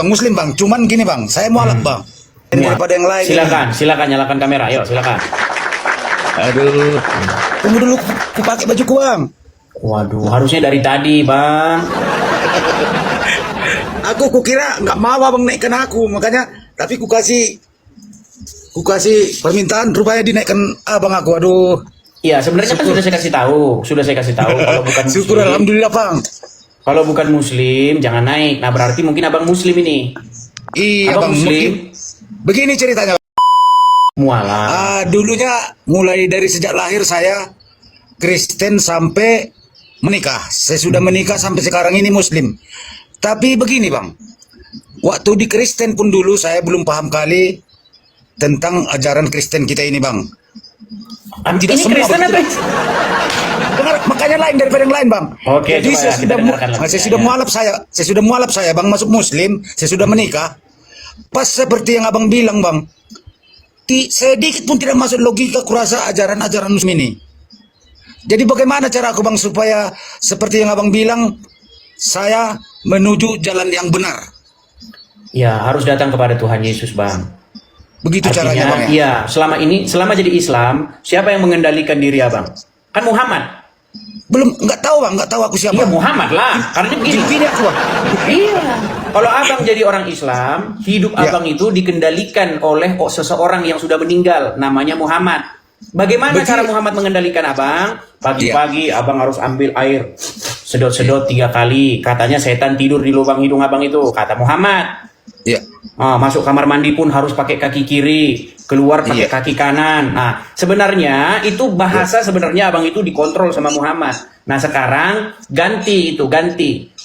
Bang Muslim bang, cuman gini bang, saya mualaf bang. Daripada yang lain. Silakan nyalakan kamera, yuk silakan. Aduh, tunggu dulu, ku pakai bajuku bang. Waduh, harusnya dari tadi bang. Aku kukira nggak mau abang naikkan aku, makanya tapi ku kasih permintaan, rupanya dinaikkan abang aku. Aduh. Iya, sebenarnya kan sudah saya kasih tahu kalau bukan muslim. Syukur alhamdulillah bang. Kalau bukan muslim jangan naik. Nah berarti mungkin abang muslim ini. Iya Abang bang, muslim. begini ceritanya. Mualah. Dulunya mulai dari sejak lahir saya Kristen sampai menikah. Saya sudah menikah sampai sekarang ini Muslim. Tapi begini bang, waktu di Kristen pun dulu saya belum paham kali tentang ajaran Kristen kita ini bang. Tidak Ini semua Kristen begitu, apa? Bang. Benar, makanya lain daripada yang lain bang. Oke, Jadi coba saya kita sudah dengarkan lagi. saya sudah mualaf saya bang masuk Muslim. Saya sudah menikah. Pas seperti yang abang bilang bang, sedikit pun tidak masuk logika kurasa ajaran-ajaran Muslim ini. Jadi bagaimana cara aku bang supaya seperti yang abang bilang saya menuju jalan yang benar? Ya harus datang kepada Tuhan Yesus bang. Begitu caranya bang ya? Iya, selama jadi Islam, siapa yang mengendalikan diri abang? Kan Muhammad. Belum, nggak tahu aku siapa. Iya Muhammad lah, karena begini. Gini aku bang. Iya. Kalau abang jadi orang Islam, hidup Ya. abang itu dikendalikan oleh seseorang yang sudah meninggal, namanya Muhammad. Bagaimana cara Muhammad mengendalikan abang? Pagi-pagi abang harus ambil air, sedot-sedot 3 kali. Katanya setan tidur di lubang hidung abang itu, kata Muhammad. Iya. Masuk kamar mandi pun harus pakai kaki kiri, keluar pakai kaki kanan. Nah, sebenarnya itu bahasa sebenarnya abang itu dikontrol sama Muhammad. Nah, sekarang ganti.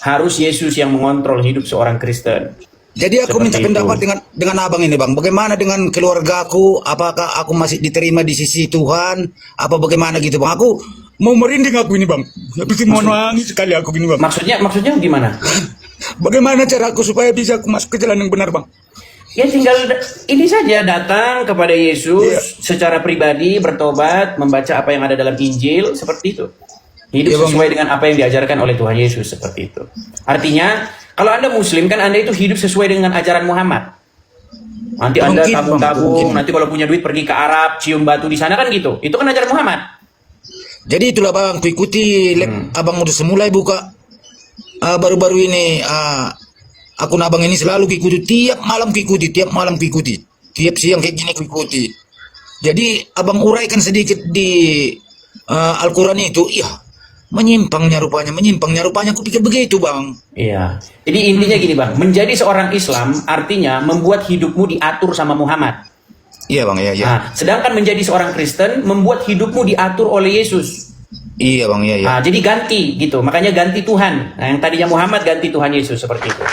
Harus Yesus yang mengontrol hidup seorang Kristen. Jadi aku minta pendapat dengan abang ini bang. Bagaimana dengan keluargaku? Apakah aku masih diterima di sisi Tuhan? Apa bagaimana gitu bang? Aku mau merinding aku ini bang. Habis mau nangis sekali aku gini bang. Maksudnya gimana? Bagaimana cara aku supaya bisa aku masuk ke jalan yang benar bang? Ya tinggal ini saja, datang kepada Yesus secara pribadi, bertobat, membaca apa yang ada dalam Injil, seperti itu. Hidup sesuai dengan apa yang diajarkan oleh Tuhan Yesus, seperti itu. Artinya, kalau Anda Muslim kan Anda itu hidup sesuai dengan ajaran Muhammad. Nanti Anda tabung-tabung, nanti kalau punya duit pergi ke Arab, cium batu di sana kan gitu. Itu kan ajaran Muhammad. Jadi itulah bang, kuikuti abang udah semulai buka baru-baru ini akun abang ini selalu kuikuti, tiap malam kuikuti, tiap siang kayak gini kuikuti. Jadi abang uraikan sedikit di Al-Quran itu, iya menyimpangnya rupanya, aku pikir begitu bang. Iya. Jadi intinya gini bang, menjadi seorang Islam artinya membuat hidupmu diatur sama Muhammad. Iya bang, iya. Nah, sedangkan menjadi seorang Kristen membuat hidupmu diatur oleh Yesus. Iya bang, iya. Nah, jadi ganti gitu, makanya ganti Tuhan. Nah, yang tadinya Muhammad ganti Tuhan Yesus seperti itu.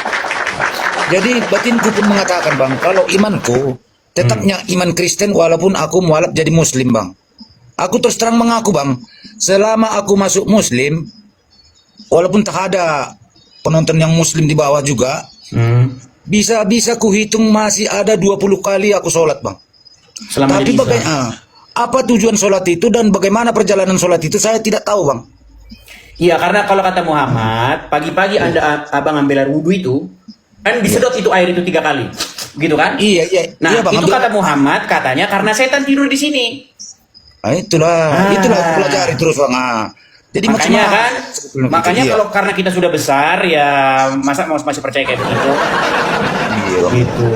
Jadi batinku pun mengatakan bang, kalau imanku tetapnya iman Kristen walaupun aku mualaf jadi Muslim bang. Aku terus terang mengaku bang, selama aku masuk Muslim, walaupun tak ada penonton yang Muslim di bawah juga, bisa ku hitung masih ada 20 kali aku sholat bang. Selama Tapi bagaimana? Apa tujuan sholat itu dan bagaimana perjalanan sholat itu saya tidak tahu bang. Iya, karena kalau kata Muhammad, pagi-pagi abang ambil air wudhu itu, kan disedot itu air itu 3 kali, gitu kan? Iya. Nah, iya, bang, itu kata Muhammad, katanya karena setan tidur di sini. Itulah aku pelajari terus bang. Jadi makanya kan, makanya iya. kalau karena kita sudah besar ya masa masih percaya kayak begitu? Iya, bang. Gitu.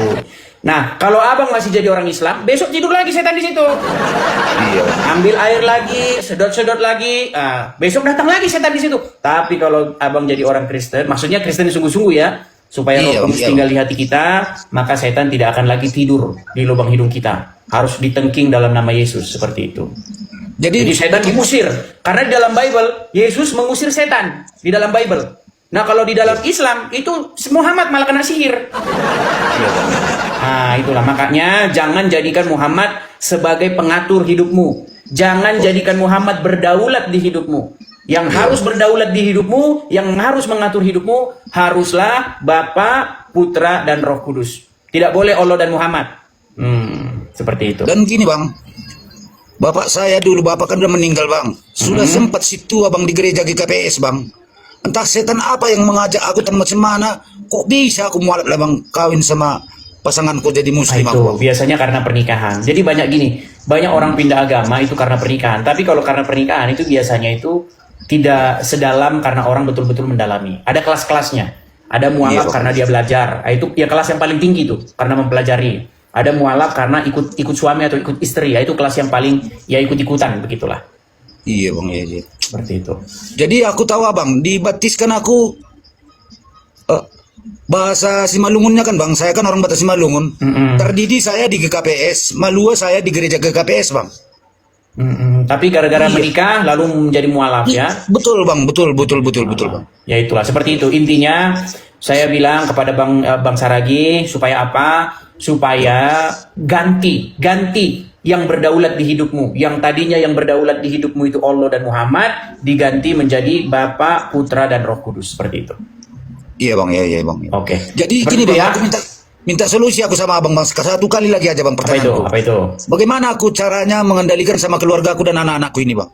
Nah, kalau abang masih jadi orang Islam, besok tidur lagi setan di situ. Iya. Ambil air lagi, sedot-sedot lagi. Besok datang lagi setan di situ. Tapi kalau abang jadi orang Kristen, maksudnya Kristen sungguh-sungguh ya, supaya Roh Kudus tinggal di hati kita, maka setan tidak akan lagi tidur di lubang hidung kita. Harus ditengking dalam nama Yesus seperti itu. Jadi setan diusir. Karena di dalam Bible, Yesus mengusir setan di dalam Bible. Nah, kalau di dalam Islam itu Muhammad malah kena sihir. Nah, itulah makanya jangan jadikan Muhammad sebagai pengatur hidupmu. Jangan jadikan Muhammad berdaulat di hidupmu. Yang harus berdaulat di hidupmu, yang harus mengatur hidupmu, haruslah Bapa, Putra, dan Roh Kudus. Tidak boleh Allah dan Muhammad. Seperti itu. Dan gini bang, bapak saya dulu, bapak kan udah meninggal bang. Sudah sempat situ abang di gereja GKPS bang. entah setan apa yang mengajak aku dan macam mana, kok bisa aku mualaf lah bang kawin sama pasanganku jadi muslim itu aku. biasanya karena pernikahan. Jadi banyak gini, banyak orang pindah agama itu karena pernikahan. Tapi kalau karena pernikahan itu biasanya itu tidak sedalam karena orang betul-betul mendalami. Ada kelas-kelasnya. Ada mualaf Iya, karena dia belajar. Nah, itu ya kelas yang paling tinggi tuh karena mempelajari. Ada mualaf karena ikut suami atau ikut istri. Ya itu kelas yang paling ya ikut-ikutan begitulah. Iya bang, iya. Seperti itu. Jadi aku tahu abang, dibaptiskan aku bahasa Simalungunnya kan bang, saya kan orang Batak Simalungun. Terdidik saya di GKPS, Malua saya di gereja GKPS bang. Tapi gara-gara menikah lalu menjadi mualaf ya. Betul bang, betul bang. Ya itulah seperti itu. Intinya saya bilang kepada Bang Saragi supaya apa? Supaya ganti yang berdaulat di hidupmu. Yang tadinya yang berdaulat di hidupmu itu Allah dan Muhammad diganti menjadi Bapa, Putra dan Roh Kudus seperti itu. Iya bang, iya bang. Oke. Jadi Seperti gini itu bang, ya. aku minta solusi aku sama abang bang. Satu kali lagi aja bang pertanyaanku. Apa itu? Bagaimana aku caranya mengendalikan sama keluargaku dan anak-anakku ini bang?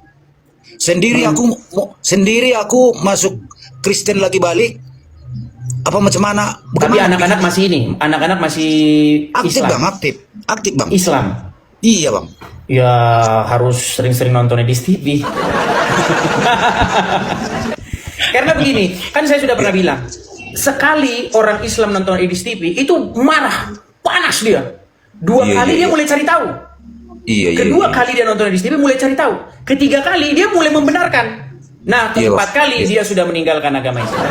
Sendiri aku masuk Kristen lagi balik. Apa macam mana? Tapi anak-anak masih ini, anak-anak masih aktif Islam. bang, aktif bang. Islam. Iya bang. Ya harus sering-sering nonton di TV. Karena begini, kan saya sudah pernah bilang, sekali orang Islam nonton Edis TV itu marah, panas dia. Dua kali dia mulai cari tahu. Kedua kali dia nonton Edis TV mulai cari tahu. Ketiga kali dia mulai membenarkan. Nah, keempat kali dia sudah meninggalkan agama Islam.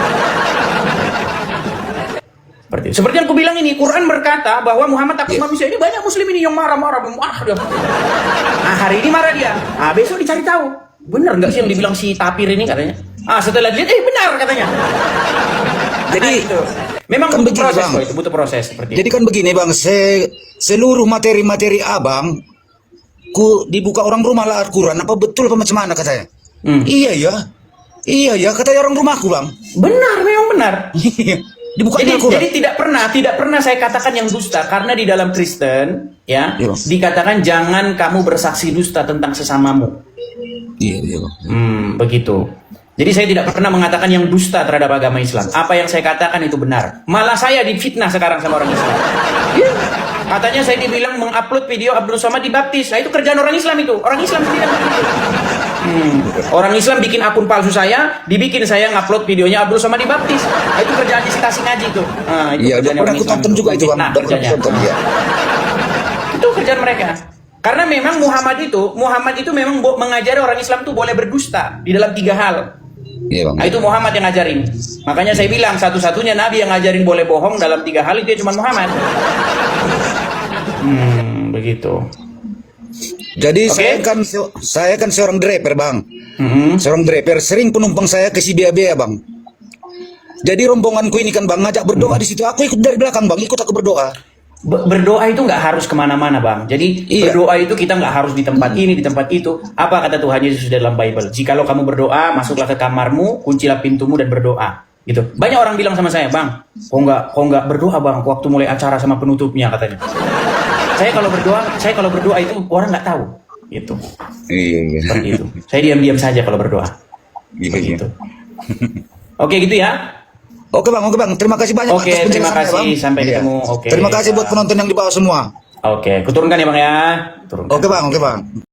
Seperti yang aku bilang ini, Quran berkata bahwa Muhammad takut manusia. Ini banyak muslim ini yang marah-marah, dia. Nah, hari ini marah dia. Ah, besok dicari tahu. Benar nggak sih yang dibilang si tapir ini katanya? Ah, setelah dilihat, benar katanya. Jadi itu memang kan butuh proses, bang. Itu butuh proses seperti jadi itu. Kan begini bang, seluruh materi-materi abang ku dibuka orang rumah lah Al-Quran, apa betul apa macam mana katanya? Iya ya katanya orang rumahku bang. Benar, memang benar. Dibuka jadi tidak pernah saya katakan yang dusta, karena di dalam Kristen ya dikatakan jangan kamu bersaksi dusta tentang sesamamu. Iya. Begitu. Jadi saya tidak pernah mengatakan yang dusta terhadap agama Islam. Apa yang saya katakan itu benar. Malah saya difitnah sekarang sama orang Islam. Katanya saya dibilang mengupload video Abdul Somad dibaptis. Nah, itu kerjaan orang Islam itu. Orang Islam sendiri. Orang Islam bikin akun palsu saya, dibikin saya ngupload videonya Abdul Somad dibaptis. Nah, itu kerjaan disitasi ngaji tuh. Nah, itu kerjaan orang Islam. Tonton juga itu, Bang. Itu kerjaan mereka. Karena memang Muhammad itu memang mengajari orang Islam tuh boleh berdusta di dalam 3 hal. Iya, Bang. Nah, itu Muhammad yang ngajarin. Makanya saya bilang satu-satunya nabi yang ngajarin boleh bohong dalam 3 hal itu cuma Muhammad. Begitu. Jadi saya kan seorang driver, Bang. Seorang driver, sering penumpang saya ke Sibia-bia, Bang. Jadi rombonganku ini kan, Bang, ngajak berdoa di situ. Aku ikut dari belakang, Bang. Ikut aku berdoa. Berdoa itu nggak harus kemana-mana, Bang. Jadi berdoa itu kita nggak harus di tempat ini, di tempat itu. Apa kata Tuhan Yesus dalam Bible? Jikalau kamu berdoa, masuklah ke kamarmu, kuncilah pintumu dan berdoa. Gitu. Banyak orang bilang sama saya, Bang, kok nggak berdoa, Bang, waktu mulai acara sama penutupnya katanya. Saya kalau berdoa itu orang nggak tahu. Gitu. Iya. Seperti itu. Saya diam-diam saja kalau berdoa. Gitu. Oke, gitu ya. Oke bang. Terima kasih banyak. Oke, terima kasih. Sampai ketemu. Oke. Terima kasih buat penonton yang di bawah semua. Oke, kuturunkan ya bang ya. Turunkan. Oke bang.